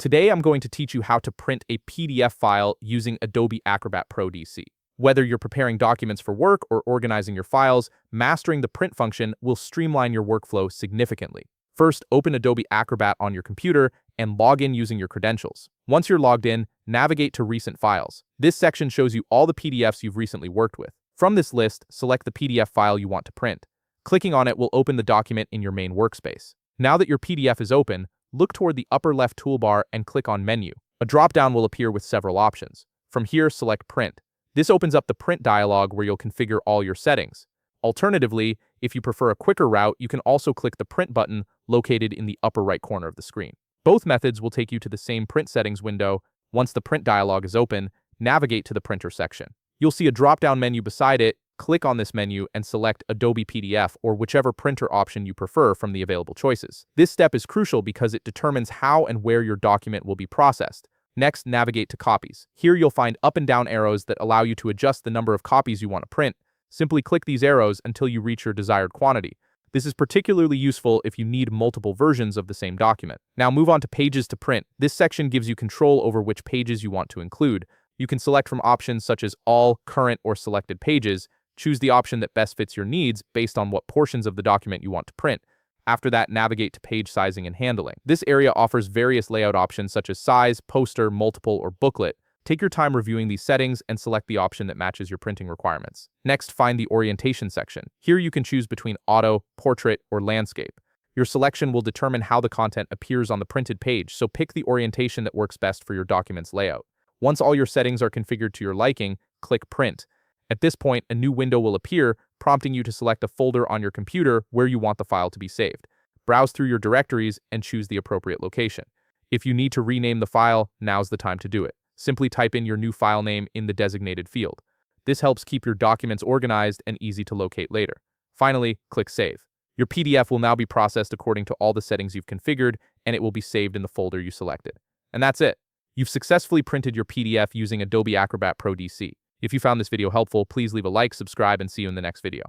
Today, I'm going to teach you how to print a PDF file using Adobe Acrobat Pro DC. Whether you're preparing documents for work or organizing your files, mastering the print function will streamline your workflow significantly. First, open Adobe Acrobat on your computer and log in using your credentials. Once you're logged in, navigate to Recent Files. This section shows you all the PDFs you've recently worked with. From this list, select the PDF file you want to print. Clicking on it will open the document in your main workspace. Now that your PDF is open, look toward the upper left toolbar and click on Menu. A drop-down will appear with several options. From here, select Print. This opens up the print dialog where you'll configure all your settings. Alternatively, if you prefer a quicker route, you can also click the Print button located in the upper right corner of the screen. Both methods will take you to the same print settings window. Once the print dialog is open, navigate to the Printer section. You'll see a drop-down menu beside it. Click on this menu and select Adobe PDF or whichever printer option you prefer from the available choices. This step is crucial because it determines how and where your document will be processed. Next, navigate to Copies. Here you'll find up and down arrows that allow you to adjust the number of copies you want to print. Simply click these arrows until you reach your desired quantity. This is particularly useful if you need multiple versions of the same document. Now move on to Pages to print. This section gives you control over which pages you want to include. You can select from options such as All, Current, or Selected Pages. Choose the option that best fits your needs based on what portions of the document you want to print. After that, navigate to Page Sizing and Handling. This area offers various layout options such as Size, Poster, Multiple, or Booklet. Take your time reviewing these settings and select the option that matches your printing requirements. Next, find the Orientation section. Here you can choose between Auto, Portrait, or Landscape. Your selection will determine how the content appears on the printed page, so pick the orientation that works best for your document's layout. Once all your settings are configured to your liking, click Print. At this point, a new window will appear, prompting you to select a folder on your computer where you want the file to be saved. Browse through your directories and choose the appropriate location. If you need to rename the file, now's the time to do it. Simply type in your new file name in the designated field. This helps keep your documents organized and easy to locate later. Finally, click Save. Your PDF will now be processed according to all the settings you've configured, and it will be saved in the folder you selected. And that's it. You've successfully printed your PDF using Adobe Acrobat Pro DC. If you found this video helpful, please leave a like, subscribe, and see you in the next video.